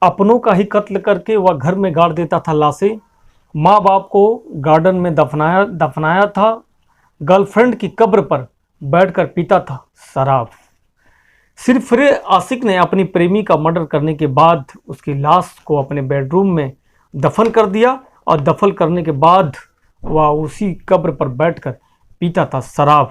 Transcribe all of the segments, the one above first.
अपनों का ही कत्ल करके वह घर में गाड़ देता था लाशें। माँ बाप को गार्डन में दफनाया था। गर्लफ्रेंड की कब्र पर बैठकर पीता था शराब। सिरफिरे आशिक ने अपनी प्रेमी का मर्डर करने के बाद उसकी लाश को अपने बेडरूम में दफन कर दिया और दफन करने के बाद वह उसी कब्र पर बैठकर पीता था शराब।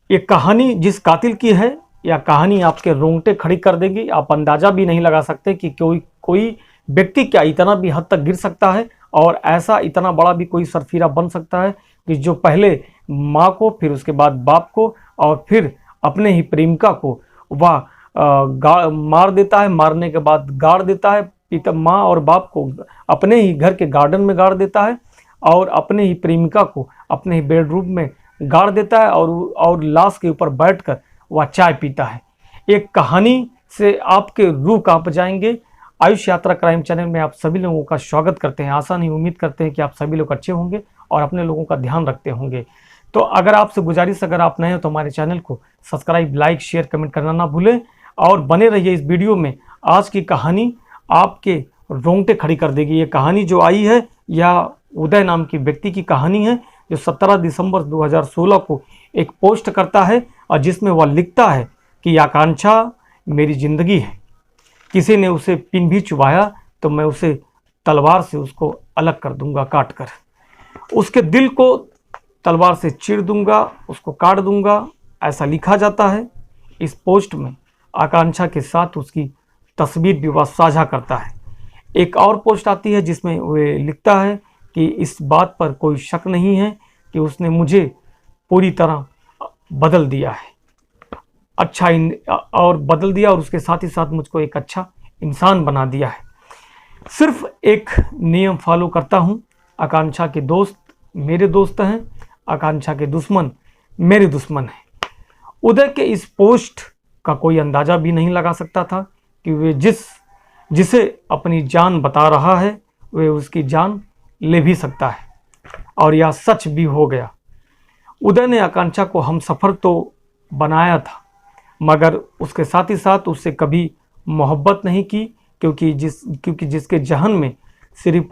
ये कहानी जिस कातिल की है, यह कहानी आपके रोंगटे खड़ी कर देगी। आप अंदाजा भी नहीं लगा सकते कि कोई व्यक्ति क्या इतना भी हद तक गिर सकता है और ऐसा इतना बड़ा भी कोई सरफिरा बन सकता है कि जो पहले माँ को, फिर उसके बाद बाप को और फिर अपने ही प्रेमिका को वह मार देता है। मारने के बाद गाड़ देता है। पिता माँ और बाप को अपने ही घर के गार्डन में गाड़ देता है और अपने ही प्रेमिका को अपने ही बेडरूम में गाड़ देता है और लाश के ऊपर बैठकर वह चाय पीता है। एक कहानी से आपके रूह कांप जाएंगे। आयुष यात्रा क्राइम चैनल में आप सभी लोगों का स्वागत करते हैं। आशा नहीं, उम्मीद करते हैं कि आप सभी लोग अच्छे होंगे और अपने लोगों का ध्यान रखते होंगे। तो अगर आपसे गुजारिश, अगर आप नए हो तो हमारे चैनल को सब्सक्राइब, लाइक, शेयर, कमेंट करना ना भूलें और बने रहिए इस वीडियो में। आज की कहानी आपके रोंगटे खड़ी कर देगी। ये कहानी जो आई है यह उदय नाम की व्यक्ति की कहानी है, जो 17 दिसंबर 2016 को एक पोस्ट करता है और जिसमें वह लिखता है कि आकांक्षा मेरी ज़िंदगी है। किसी ने उसे पिन भी चुभाया तो मैं उसे तलवार से उसको अलग कर दूंगा, काट कर उसके दिल को तलवार से चीर दूंगा, उसको काट दूंगा, ऐसा लिखा जाता है। इस पोस्ट में आकांक्षा के साथ उसकी तस्वीर भी वह साझा करता है। एक और पोस्ट आती है जिसमें वह लिखता है कि इस बात पर कोई शक नहीं है कि उसने मुझे पूरी तरह बदल दिया है, और बदल दिया और उसके साथ ही साथ मुझको एक अच्छा इंसान बना दिया है। सिर्फ एक नियम फॉलो करता हूँ। आकांक्षा के दोस्त मेरे दोस्त हैं, आकांक्षा के दुश्मन मेरे दुश्मन हैं। उदय के इस पोस्ट का कोई अंदाज़ा भी नहीं लगा सकता था कि वे जिसे अपनी जान बता रहा है वे उसकी जान ले भी सकता है, और यह सच भी हो गया। उदय ने आकांक्षा को हमसफ़र तो बनाया था, मगर उसके साथ ही साथ उससे कभी मोहब्बत नहीं की, क्योंकि जिसके जहन में सिर्फ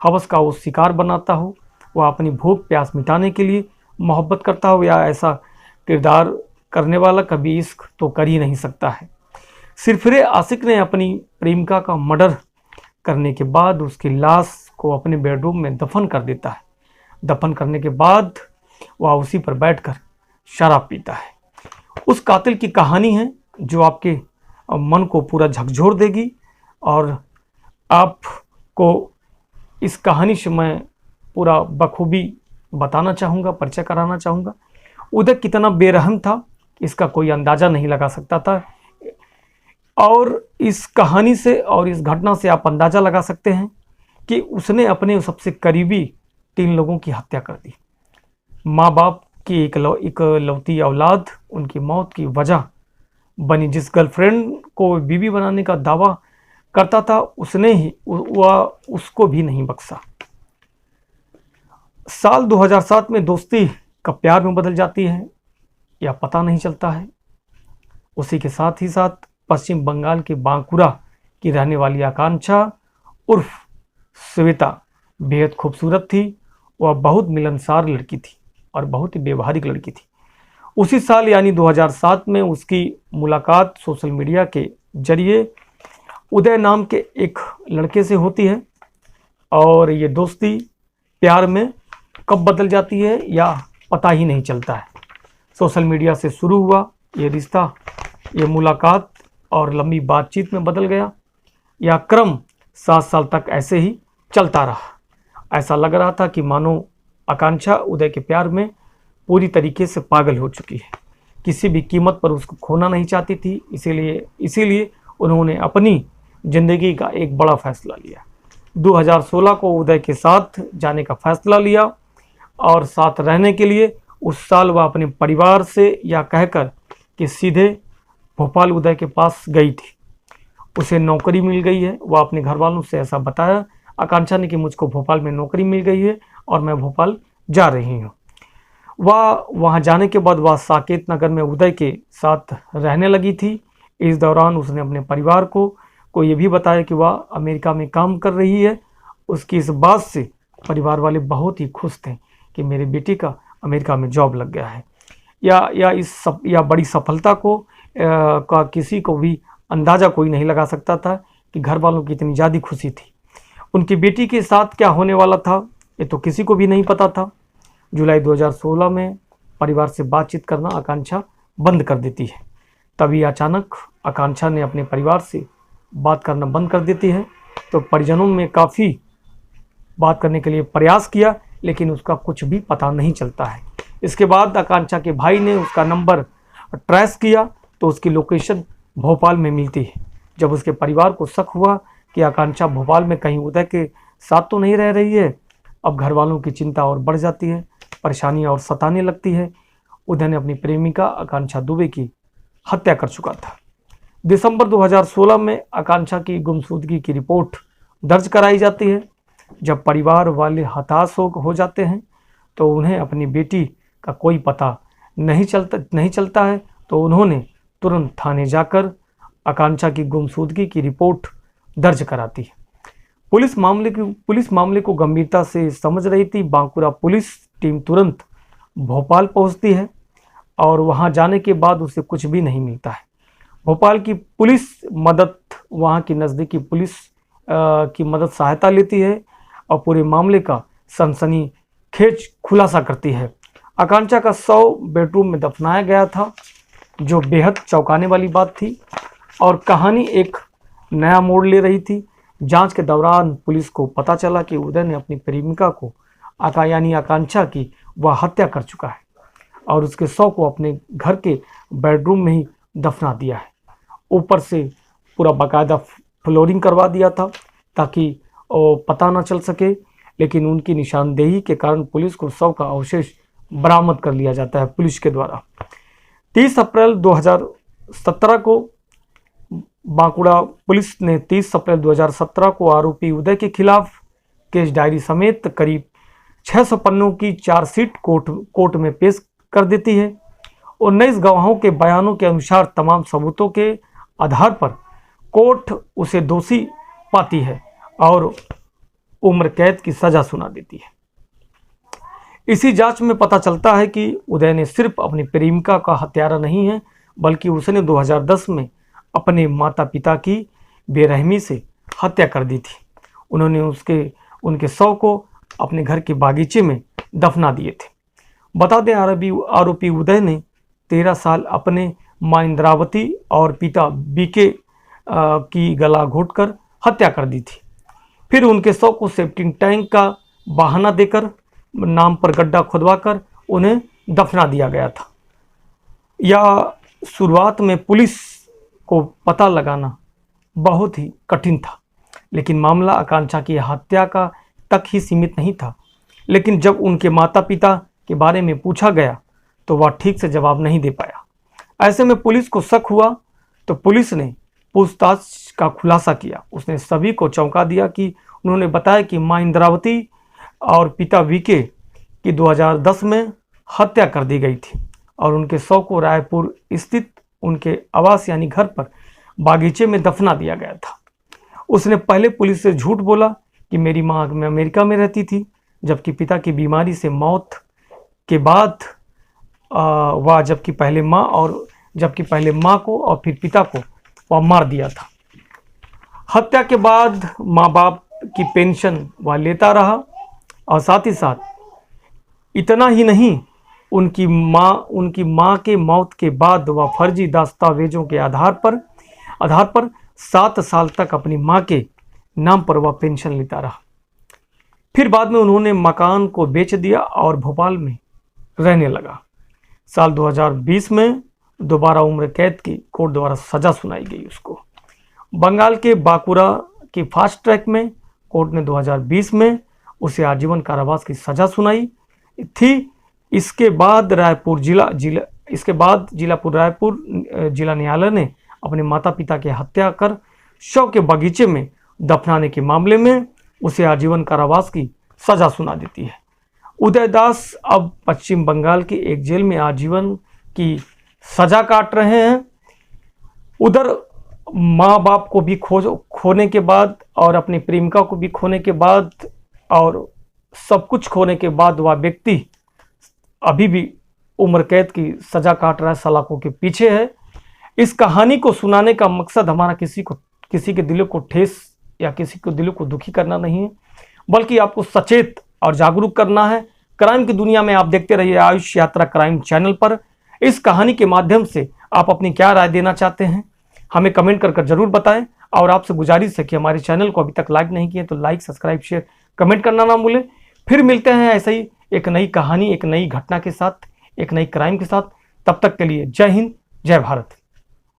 हवस का वो शिकार बनाता हो, वह अपनी भूख प्यास मिटाने के लिए मोहब्बत करता हो, या ऐसा किरदार करने वाला कभी इश्क तो कर ही नहीं सकता है। सिरफिरे आशिक ने अपनी प्रेमिका का मर्डर करने के बाद उसकी लाश को अपने बेडरूम में दफन कर देता है। दफन करने के बाद वह उसी पर बैठकर शराब पीता है। उस कातिल की कहानी है जो आपके मन को पूरा झकझोर देगी, और आपको इस कहानी से मैं पूरा बखूबी बताना चाहूँगा, परिचय कराना चाहूँगा। उदय कितना बेरहम था इसका कोई अंदाज़ा नहीं लगा सकता था, और इस कहानी से और इस घटना से आप अंदाज़ा लगा सकते हैं कि उसने अपने सबसे करीबी 3 लोगों की हत्या कर दी। माँ बाप की इकलौती औलाद उनकी मौत की वजह बनी। जिस गर्लफ्रेंड को बीवी बनाने का दावा करता था उसने ही उसको भी नहीं बख्शा। साल 2007 में दोस्ती का प्यार में बदल जाती है या पता नहीं चलता है। उसी के साथ ही साथ पश्चिम बंगाल के बांकुरा की रहने वाली आकांक्षा उर्फ श्वेता बेहद खूबसूरत थी। वह बहुत मिलनसार लड़की थी और बहुत ही व्यवहारिक लड़की थी। उसी साल यानी 2007 में उसकी मुलाकात सोशल मीडिया के जरिए उदय नाम के एक लड़के से होती है, और ये दोस्ती प्यार में कब बदल जाती है या पता ही नहीं चलता है। सोशल मीडिया से शुरू हुआ ये रिश्ता, ये मुलाकात और लंबी बातचीत में बदल गया। यह क्रम 7 साल तक ऐसे ही चलता रहा। ऐसा लग रहा था कि मानो आकांक्षा उदय के प्यार में पूरी तरीके से पागल हो चुकी है, किसी भी कीमत पर उसको खोना नहीं चाहती थी। इसीलिए उन्होंने अपनी ज़िंदगी का एक बड़ा फैसला लिया। 2016 को उदय के साथ जाने का फैसला लिया, और साथ रहने के लिए उस साल वह अपने परिवार से यह कहकर कि सीधे भोपाल उदय के पास गई थी। उसे नौकरी मिल गई है। वह अपने घर वालों से ऐसा बताया आकांक्षा ने कि मुझको भोपाल में नौकरी मिल गई है और मैं भोपाल जा रही हूँ। वह वहाँ जाने के बाद वह साकेत नगर में उदय के साथ रहने लगी थी। इस दौरान उसने अपने परिवार को ये भी बताया कि वह अमेरिका में काम कर रही है। उसकी इस बात से परिवार वाले बहुत ही खुश थे कि मेरे बेटी का अमेरिका में जॉब लग गया है। या बड़ी सफलता का किसी को भी अंदाज़ा कोई नहीं लगा सकता था कि घर वालों की इतनी ज़्यादा खुशी थी। उनकी बेटी के साथ क्या होने वाला था ये तो किसी को भी नहीं पता था। जुलाई 2016 में परिवार से बातचीत करना आकांक्षा बंद कर देती है। तभी अचानक आकांक्षा ने अपने परिवार से बात करना बंद कर देती है। तो परिजनों में काफ़ी बात करने के लिए प्रयास किया, लेकिन उसका कुछ भी पता नहीं चलता है। इसके बाद आकांक्षा के भाई ने उसका नंबर ट्रेस किया तो उसकी लोकेशन भोपाल में मिलती है। जब उसके परिवार को शक हुआ कि आकांक्षा भोपाल में कहीं उदय के साथ तो नहीं रह रही है, अब घर वालों की चिंता और बढ़ जाती है, परेशानियां और सताने लगती है। उदय ने अपनी प्रेमिका आकांक्षा दुबे की हत्या कर चुका था। दिसंबर 2016 में आकांक्षा की गुमशुदगी की रिपोर्ट दर्ज कराई जाती है। जब परिवार वाले हताश हो जाते हैं तो उन्हें अपनी बेटी का कोई पता नहीं चलता है, तो उन्होंने तुरंत थाने जाकर आकांक्षा की गुमशुदगी की रिपोर्ट दर्ज कराती है। पुलिस मामले को गंभीरता से समझ रही थी। बांकुरा पुलिस टीम तुरंत भोपाल पहुंचती है और वहां जाने के बाद उसे कुछ भी नहीं मिलता है। भोपाल की पुलिस वहां की नज़दीकी पुलिस की मदद सहायता लेती है और पूरे मामले का सनसनीखेज खुलासा करती है। आकांक्षा का शव बेडरूम में दफनाया गया था, जो बेहद चौंकाने वाली बात थी और कहानी एक नया मोड़ ले रही थी। जांच के दौरान पुलिस को पता चला कि उदय ने अपनी प्रेमिका को आकांक्षा की वह हत्या कर चुका है और उसके शव को अपने घर के बेडरूम में ही दफना दिया है। ऊपर से पूरा बाकायदा फ्लोरिंग करवा दिया था ताकि पता ना चल सके, लेकिन उनकी निशानदेही के कारण पुलिस को शव का अवशेष बरामद कर लिया जाता है पुलिस के द्वारा। 30 अप्रैल 2017 को बांकुड़ा पुलिस ने 30 अप्रैल 2017 को आरोपी उदय के खिलाफ केस डायरी समेत करीब 600 पन्नों की चार्जशीट कोर्ट में पेश कर देती है। 19 गवाहों के बयानों के अनुसार तमाम सबूतों के आधार पर कोर्ट उसे दोषी पाती है और उम्र कैद की सजा सुना देती है। इसी जांच में पता चलता है कि उदय ने सिर्फ अपनी प्रेमिका का हत्यारा नहीं है, बल्कि उसने 2010 में अपने माता पिता की बेरहमी से हत्या कर दी थी। उन्होंने उनके शव को अपने घर के बागीचे में दफना दिए थे। बता दें, आरोपी उदय ने 13 साल अपने मां इंद्रावती और पिता बीके की गला घोंटकर हत्या कर दी थी। फिर उनके शव को सेप्टिक टैंक का बहाना देकर नाम पर गड्ढा खुदवाकर उन्हें दफना दिया गया था। यह शुरुआत में पुलिस को पता लगाना बहुत ही कठिन था, लेकिन मामला आकांक्षा की हत्या का तक ही सीमित नहीं था। लेकिन जब उनके माता पिता के बारे में पूछा गया तो वह ठीक से जवाब नहीं दे पाया। ऐसे में पुलिस को शक हुआ तो पुलिस ने पूछताछ का खुलासा किया। उसने सभी को चौंका दिया कि उन्होंने बताया कि मां इंद्रावती और पिता वीके की 2010 में हत्या कर दी गई थी और उनके शव को रायपुर स्थित उनके आवास यानी घर पर बागीचे में दफना दिया गया था। उसने पहले पुलिस से झूठ बोला कि मेरी मां अमेरिका में रहती थी, जबकि पिता की बीमारी से मौत के बाद जबकि पहले मां को और फिर पिता को वह मार दिया था। हत्या के बाद माँ बाप की पेंशन वह लेता रहा और साथ ही साथ इतना ही नहीं, उनकी मां के मौत के बाद वह फर्जी दस्तावेजों के आधार पर 7 साल तक अपनी मां के नाम पर वह पेंशन लेता रहा। फिर बाद में उन्होंने मकान को बेच दिया और भोपाल में रहने लगा। साल 2020 में दोबारा उम्र कैद की कोर्ट द्वारा सजा सुनाई गई उसको। बंगाल के बांकुरा की फास्ट ट्रैक में कोर्ट ने 2020 में उसे आजीवन कारावास की सजा सुनाई थी। इसके बाद रायपुर जिला न्यायालय ने अपने माता पिता की हत्या कर शव के बगीचे में दफनाने के मामले में उसे आजीवन कारावास की सजा सुना देती है। उदय दास अब पश्चिम बंगाल की एक जेल में आजीवन की सजा काट रहे हैं। उधर माँ बाप को भी खोने के बाद और अपनी प्रेमिका को भी खोने के बाद और सब कुछ खोने के बाद वह व्यक्ति अभी भी उम्र कैद की सजा काट रहा है, सलाखों के पीछे है। इस कहानी को सुनाने का मकसद हमारा किसी के दिलों को ठेस या किसी को दिलों को दुखी करना नहीं है, बल्कि आपको सचेत और जागरूक करना है। क्राइम की दुनिया में आप देखते रहिए आयुष यात्रा क्राइम चैनल पर। इस कहानी के माध्यम से आप अपनी क्या राय देना चाहते हैं हमें कमेंट कर जरूर बताएं। और आपसे गुजारिश है कि हमारे चैनल को अभी तक लाइक नहीं किए तो लाइक, सब्सक्राइब, शेयर, कमेंट करना ना भूलें। फिर मिलते हैं ऐसे ही एक नई कहानी, एक नई घटना के साथ, एक नई क्राइम के साथ। तब तक के लिए जय हिंद, जय भारत।